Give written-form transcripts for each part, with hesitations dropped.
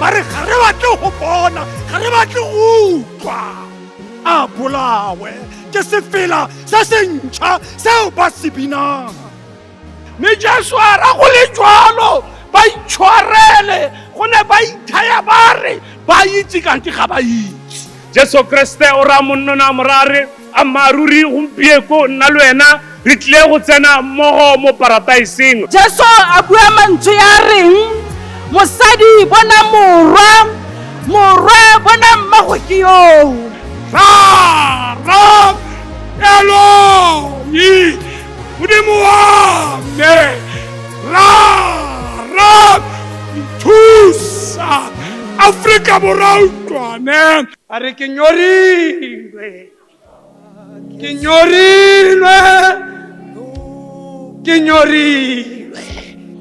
ba re ga re batle go bona ga re batle go utlwa a bolawe ke sefela se sentšha seo ba se binang. Mme Jesu a ra go le jalo ba itshwarele go ne ba ithaya ba re ba itse kante ga ba itse. Jesu Kriste o ra monnona morare a maruri gompieko nna le wena re tlile go tsena mmogo mo paradieseng. Jesu a bua mantswe ya reng mosadi bona morwa bona mmago ke yo. Ra Eloi Modimo wa me ra thusa Afrika Borwa utlwane a re ke nyorilwe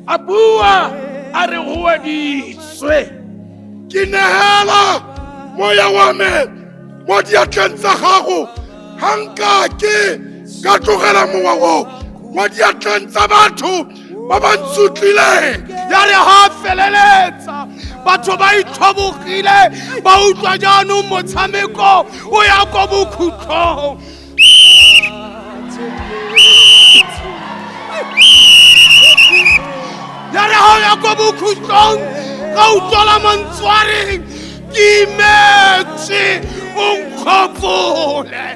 a bua a re go weditswe ke nehela moya wa me mo diatleng tsa gago hanka ke ka tlogela mowa go mo diatleng tsa batho ba ba ntsutlileng ya re ha feleletsa batho ba itlhobogile ba utlwa jaanong motshameko o ya ko bokhutlhong ya re ha o ya ko bokhutlhong ga utlwala mantswe a reng ke imetse o nkgopole